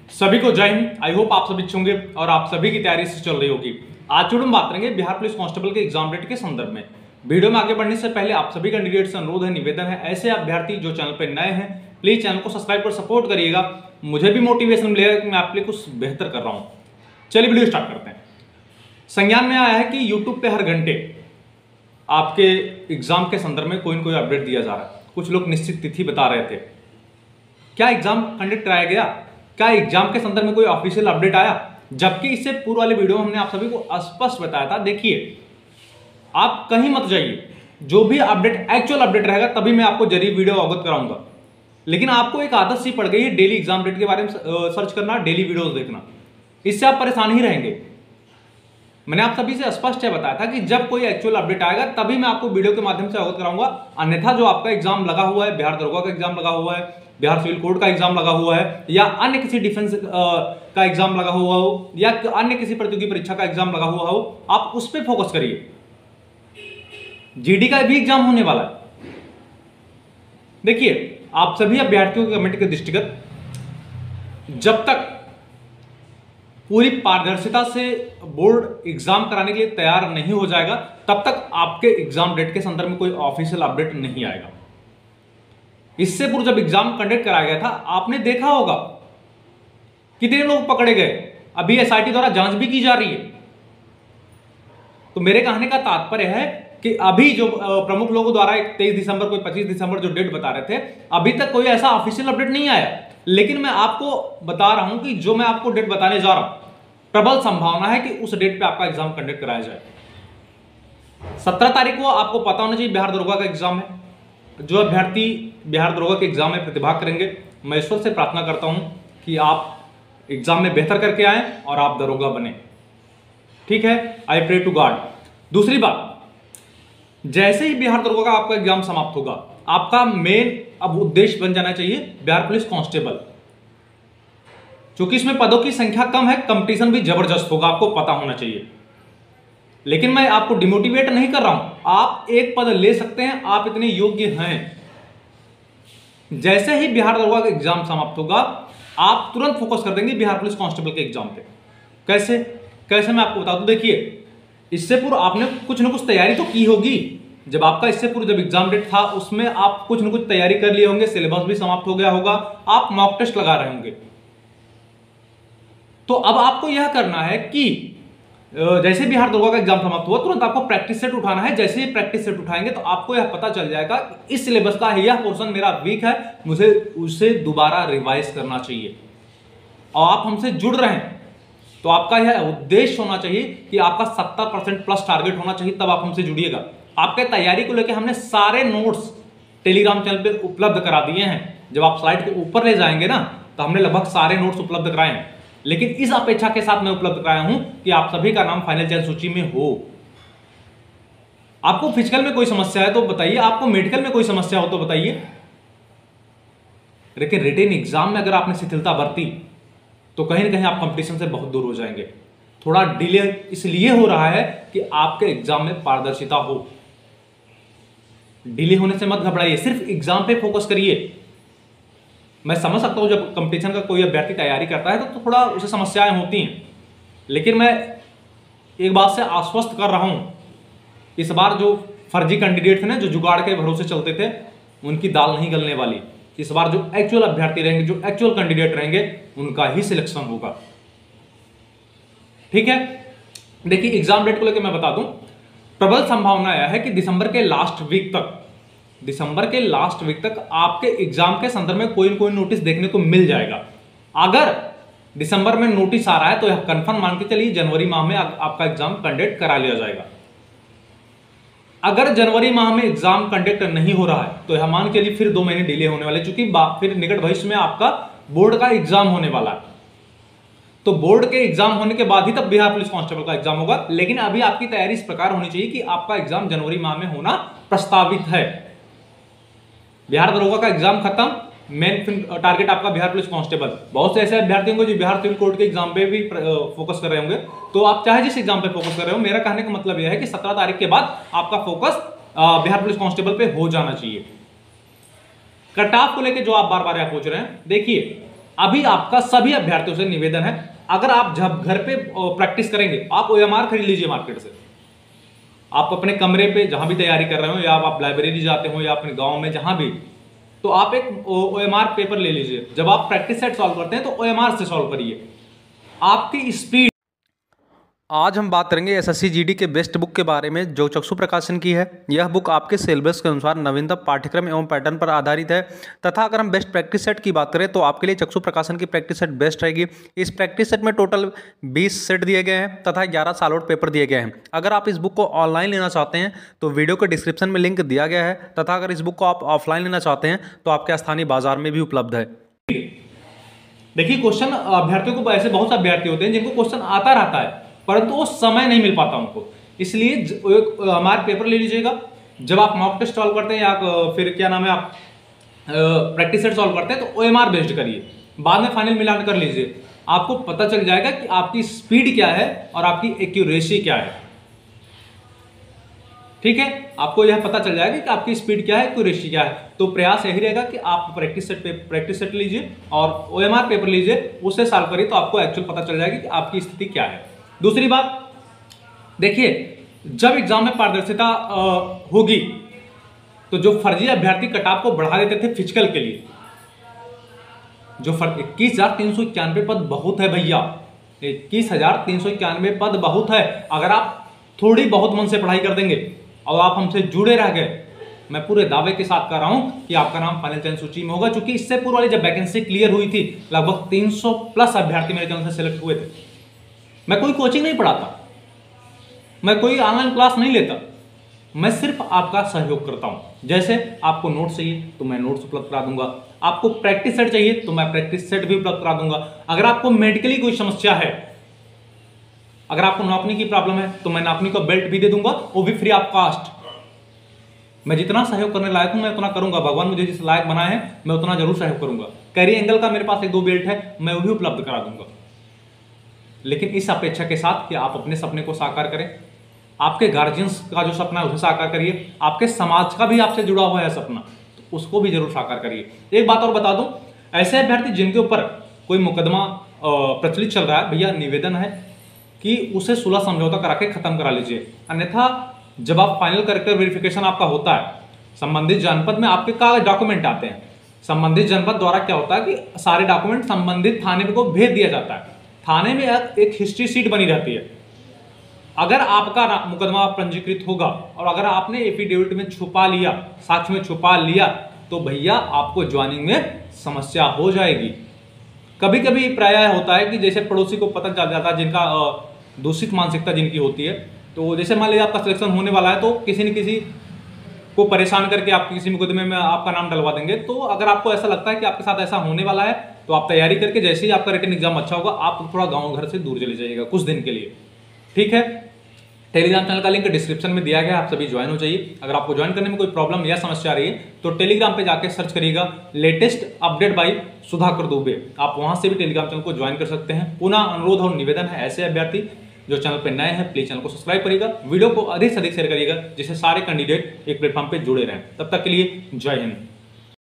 सभी को जय हिंद। आई होप आप सभी अच्छे होंगे और आप सभी की तैयारी से चल रही होगी। आज हम बात करेंगे बिहार पुलिस कांस्टेबल के एग्जाम डेट के संदर्भ में। वीडियो में आगे बढ़ने से पहले आप सभी कैंडिडेट से अनुरोध है, निवेदन है, ऐसे अभ्यर्थी जो चैनल पर नए हैं प्लीज चैनल को सब्सक्राइब कर सपोर्ट करिएगा। मुझे भी मोटिवेशन मिलेगा कि मैं आपके लिए कुछ बेहतर कर रहा हूं। चलिए वीडियो स्टार्ट करते हैं। संज्ञान में आया है कि यूट्यूब पे हर घंटे आपके एग्जाम के संदर्भ में कोई न कोई अपडेट दिया जा रहा है। कुछ लोग निश्चित तिथि बता रहे थे। क्या एग्जाम कंडक्ट कराया गया? क्या एग्जाम के संदर्भ में कोई ऑफिशियल अपडेट आया? जबकि इससे पूर्व वाले वीडियो में हमने आप सभी को स्पष्ट बताया था। देखिए, आप कहीं मत जाइए, जो भी अपडेट एक्चुअल अपडेट रहेगा तभी मैं आपको जरिए वीडियो अवगत कराऊंगा। लेकिन आपको एक आदत सी पड़ गई है डेली एग्जाम डेट के बारे में सर्च करना, डेली वीडियोस देखना। इससे आप परेशान ही रहेंगे। मैंने आप सभी से स्पष्ट बताया था कि जब कोई एक्चुअल अपडेट आएगा तभी मैं आपको वीडियो के माध्यम से अवगत कराऊंगा। अन्यथा जो आपका एग्जाम लगा हुआ है, बिहार दरोगा का एग्जाम लगा हुआ है, बिहार सिविल कोड का एग्जाम लगा हुआ है, या अन्य किसी डिफेंस का एग्जाम लगा हुआ हो, या अन्य किसी प्रतियोगी परीक्षा का एग्जाम लगा हुआ हो, आप उस पर फोकस करिए। जीडी का भी एग्जाम होने वाला है। देखिए, आप सभी अभ्यर्थियों के कमेटी के दृष्टिगत जब तक पूरी पारदर्शिता से बोर्ड एग्जाम कराने के लिए तैयार नहीं हो जाएगा तब तक आपके एग्जाम डेट के संदर्भ में कोई ऑफिशियल अपडेट नहीं आएगा। इससे पूर्व जब एग्जाम कंडक्ट कराया गया था, आपने देखा होगा कितने लोग पकड़े गए। अभी एसआईटी द्वारा जांच भी की जा रही है। तो मेरे कहने का तात्पर्य है कि अभी जो प्रमुख लोगों द्वारा 23 दिसंबर कोई 25 दिसंबर जो डेट बता रहे थे, अभी तक कोई ऐसा ऑफिशियल अपडेट नहीं आया। लेकिन मैं आपको बता रहा हूं कि जो मैं आपको डेट बताने जा रहा हूं, प्रबल संभावना है कि उस डेट पे आपका एग्जाम कंडक्ट कराया जाए। 17 तारीख को आपको पता होना चाहिए बिहार दरोगा का एग्जाम है। जो अभ्यर्थी बिहार दरोगा के एग्जाम में प्रतिभाग करेंगे, मैं ईश्वर से प्रार्थना करता हूं कि आप एग्जाम में बेहतर करके आए और आप दरोगा बने। ठीक है, आई प्रे टू गॉड। दूसरी बात, जैसे ही बिहार दरोगा का आपका एग्जाम समाप्त होगा, आपका मेन अब उद्देश्य बन जाना चाहिए बिहार पुलिस कांस्टेबल। क्योंकि इसमें पदों की संख्या कम है, कंपटीशन भी जबरदस्त होगा, आपको पता होना चाहिए। लेकिन मैं आपको डिमोटिवेट नहीं कर रहा हूं, आप एक पद ले सकते हैं, आप इतने योग्य हैं। जैसे ही बिहार दरोगा का एग्जाम समाप्त होगा, आप तुरंत फोकस कर देंगे बिहार पुलिस कांस्टेबल के एग्जाम पे। कैसे मैं आपको बता दूं। देखिए, इससे पूर्व आपने कुछ ना कुछ तैयारी तो की होगी। जब आपका इससे पूर्व जब एग्जाम डेट था, उसमें आप कुछ ना कुछ तैयारी कर लिए होंगे, सिलेबस भी समाप्त हो गया होगा, आप मॉक टेस्ट लगा रहे होंगे। तो अब आपको यह करना है कि जैसे बिहार दरोगा का एग्जाम समाप्त हुआ, तुरंत आपको प्रैक्टिस सेट उठाना है। जैसे ही प्रैक्टिस सेट उठाएंगे तो आपको यह पता चल जाएगा कि इस सिलेबस का यह पोर्शन मेरा वीक है, मुझे उसे दोबारा रिवाइज करना चाहिए। और आप हमसे जुड़ रहे हैं तो आपका यह उद्देश्य होना चाहिए कि आपका 70% प्लस टारगेट होना चाहिए, तब आप हमसे जुड़िएगा। आपके तैयारी को लेकर हमने सारे नोट्स टेलीग्राम चैनल पे उपलब्ध करा दिए हैं। जब आप स्लाइड के ऊपर ले जाएंगे ना, तो हमने लगभग सारे नोट्स उपलब्ध कराए हैं। लेकिन इस अपेक्षा के साथ मैं उपलब्ध कराया हूं कि आप सभी का नाम फाइनल चयन सूची में हो। आपको फिजिकल में कोई समस्या है तो बताइए, आपको मेडिकल में कोई समस्या हो तो बताइए। लेकिन रिटेन एग्जाम में अगर आपने शिथिलता बरती तो कहीं ना कहीं आप कंपटीशन से बहुत दूर हो जाएंगे। थोड़ा डिले इसलिए हो रहा है कि आपके एग्जाम में पारदर्शिता हो। डिले होने से मत घबराइए, सिर्फ एग्जाम पे फोकस करिए। मैं समझ सकता हूं जब कंपटीशन का कोई अभ्यर्थी तैयारी करता है तो थोड़ा उसे समस्याएं होती हैं। लेकिन मैं एक बात से आश्वस्त कर रहा हूं, इस बार जो फर्जी कैंडिडेट थे ना, जो जुगाड़ के भरोसे चलते थे, उनकी दाल नहीं गलने वाली। इस बार जो एक्चुअल अभ्यर्थी रहेंगे, जो एक्चुअल कैंडिडेट रहेंगे, उनका ही सिलेक्शन होगा। ठीक है, देखिए एग्जाम डेट को लेकर मैं बता दूं, प्रबल संभावना यह है कि दिसंबर के लास्ट वीक तक आपके एग्जाम के संदर्भ में कोई न कोई नोटिस देखने को मिल जाएगा। अगर दिसंबर में नोटिस आ रहा है तो यह कंफर्म मान के चलिए जनवरी माह में आपका एग्जाम कंडक्ट करा लिया जाएगा। अगर जनवरी माह में एग्जाम कंडक्ट नहीं हो रहा है तो यह मान के लिए फिर 2 महीने डिले होने वाले, चूंकि फिर निकट भविष्य में आपका बोर्ड का एग्जाम होने वाला है। तो बोर्ड के एग्जाम होने के बाद ही तब बिहार पुलिस कांस्टेबल का एग्जाम होगा। लेकिन अभी आपकी तैयारी इस प्रकार होनी चाहिए कि आपका एग्जाम जनवरी माह में होना प्रस्तावित है। बिहार दरोगा का एग्जाम खत्म, मेन टारगेट आपका बिहार पुलिस कांस्टेबल। बहुत से ऐसे अभ्यर्थी होंगे जो बिहार सिविल कोड के एग्जाम पे भी फोकस कर रहे होंगे। तो आप चाहे जिस एग्जाम पे फोकस कर रहे हो, मेरा कहने का मतलब यह है कि 17 तारीख के बाद आपका फोकस बिहार पुलिस कांस्टेबल पे हो जाना चाहिए। कट ऑफ को लेकर जो आप बार बार पूछ रहे हैं, देखिए अभी आपका सभी अभ्यर्थियों से निवेदन है, अगर आप जब घर पे प्रैक्टिस करेंगे, आप OMR खरीद लीजिए मार्केट से। आप अपने कमरे पे जहां भी तैयारी कर रहे हो, या आप लाइब्रेरी जाते हो, या अपने गांव में जहां भी, तो आप एक OMR पेपर ले लीजिए। जब आप प्रैक्टिस सेट सॉल्व करते हैं तो OMR से सॉल्व करिए, आपकी स्पीड। आज हम बात करेंगे SSC GD के बेस्ट बुक के बारे में, जो चक्षु प्रकाशन की है। यह बुक आपके सिलेबस के अनुसार नवीनतम पाठ्यक्रम एवं पैटर्न पर आधारित है, तथा अगर हम बेस्ट प्रैक्टिस सेट की बात करें तो आपके लिए चक्षु प्रकाशन की प्रैक्टिस सेट बेस्ट रहेगी। इस प्रैक्टिस सेट में टोटल 20 सेट दिए गए हैं तथा 11 सॉल्व्ड पेपर दिए गए हैं। अगर आप इस बुक को ऑनलाइन लेना चाहते हैं तो वीडियो के डिस्क्रिप्शन में लिंक दिया गया है, तथा अगर इस बुक को आप ऑफलाइन लेना चाहते हैं तो आपके स्थानीय बाजार में भी उपलब्ध है। देखिए, क्वेश्चन अभ्यर्थियों को, ऐसे बहुत से अभ्यर्थी होते हैं जिनको क्वेश्चन आता रहता है परंतु वो समय नहीं मिल पाता उनको, इसलिए हमारे पेपर ले लीजिएगा। जब आप मॉक टेस्ट सॉल्व करते हैं या फिर क्या नाम है, आप प्रैक्टिस सेट सॉल्व करते हैं, तो OMR बेस्ड करिए, बाद में फाइनल मिलान कर लीजिए। आपको पता चल जाएगा कि आपकी स्पीड क्या है और आपकी एक्यूरेसी क्या है। ठीक है, आपको यह पता चल जाएगा कि आपकी स्पीड क्या है, एक्यूरेसी क्या है। तो प्रयास यही रहेगा कि आप प्रैक्टिस सेट लीजिए और OMR पेपर लीजिए, उससे सॉल्व करिए, तो आपको एक्चुअल पता चल जाएगी कि आपकी स्थिति क्या है। दूसरी बात, देखिए, जब एग्जाम में पारदर्शिता होगी तो जो फर्जी अभ्यर्थी कटऑफ को बढ़ा देते थे फिजिकल के लिए, जो 21,391 पद बहुत है भैया, 21,391 पद बहुत है। अगर आप थोड़ी बहुत मन से पढ़ाई कर देंगे और आप हमसे जुड़े रह गए, मैं पूरे दावे के साथ कह रहा हूं कि आपका नाम फाइनल चयन सूची में होगा। क्योंकि इससे पूर्व वाली जब वैकेंसी क्लियर हुई थी, लगभग 300 प्लस अभ्यर्थी मेरे चैनल से सिलेक्ट हुए थे। मैं कोई कोचिंग नहीं पढ़ाता, मैं कोई ऑनलाइन क्लास नहीं लेता, मैं सिर्फ आपका सहयोग करता हूं। जैसे आपको नोट्स चाहिए तो मैं नोट्स उपलब्ध करा दूंगा, आपको प्रैक्टिस सेट चाहिए तो मैं प्रैक्टिस सेट भी उपलब्ध करा दूंगा। अगर आपको मेडिकली कोई समस्या है, अगर आपको नापने की प्रॉब्लम है, तो मैं नापने का बेल्ट भी दे दूंगा, वो भी फ्री ऑफ कॉस्ट। मैं जितना सहयोग करने लायक हूं मैं उतना करूंगा। भगवान मुझे जिस लायक बनाए हैं मैं उतना जरूर सहयोग करूंगा। कैरी एंगल का मेरे पास 1-2 बेल्ट है, मैं वो भी उपलब्ध करा दूंगा, लेकिन इस अपेक्षा के साथ कि आप अपने सपने को साकार करें, आपके गार्जियंस का जो सपना है उसे साकार करिए, आपके समाज का भी आपसे जुड़ा हुआ है सपना, तो उसको भी जरूर साकार करिए। एक बात और बता दूं, ऐसे अभ्यर्थी जिनके ऊपर कोई मुकदमा प्रचलित चल रहा है, भैया निवेदन है कि उसे सुलह समझौता करा के खत्म करा लीजिए। अन्यथा जब आप फाइनल कैरेक्टर वेरिफिकेशन आपका होता है, संबंधित जनपद में आपके कागज डॉक्यूमेंट आते हैं, संबंधित जनपद द्वारा क्या होता है कि सारे डॉक्यूमेंट संबंधित थाने को भेज दिया जाता है। थाने में एक हिस्ट्री शीट बनी रहती है। अगर आपका मुकदमा पंजीकृत होगा और अगर आपने एफिडेविट में छुपा लिया, साक्ष्य में छुपा लिया, तो भैया आपको ज्वाइनिंग में समस्या हो जाएगी। कभी कभी प्रायः होता है कि जैसे पड़ोसी को पता चल जाता है, जिनका दूषित मानसिकता जिनकी होती है, तो जैसे मान लीजिए आपका सिलेक्शन होने वाला है, तो किसी न किसी को परेशान करके आप किसी मुकदमे में आपका नाम डलवा देंगे। तो अगर आपको ऐसा लगता है कि आपके साथ ऐसा होने वाला है, तो आप तैयारी करके जैसे ही आपका रिटन एग्जाम अच्छा होगा, आप थोड़ा गांव घर से दूर चले जाइएगा कुछ दिन के लिए। ठीक है, टेलीग्राम चैनल का लिंक डिस्क्रिप्शन में दिया गया है, आप सभी ज्वाइन हो जाइए। अगर आपको ज्वाइन करने में कोई प्रॉब्लम या समस्या आ रही है तो टेलीग्राम पे जाके सर्च करिएगा latest update bye Sudhakar Dubey, आप वहां से भी टेलीग्राम चैनल को ज्वाइन कर सकते हैं। पुनः अनुरोध और निवेदन है, ऐसे अभ्यर्थी जो चैनल पर नए हैं प्लीज चैनल को सब्सक्राइब करिएगा, वीडियो को अधिक से अधिक शेयर करिएगा, जिससे सारे कैंडिडेट एक प्लेटफॉर्म पे जुड़े रहें। तब तक के लिए जय हिंद।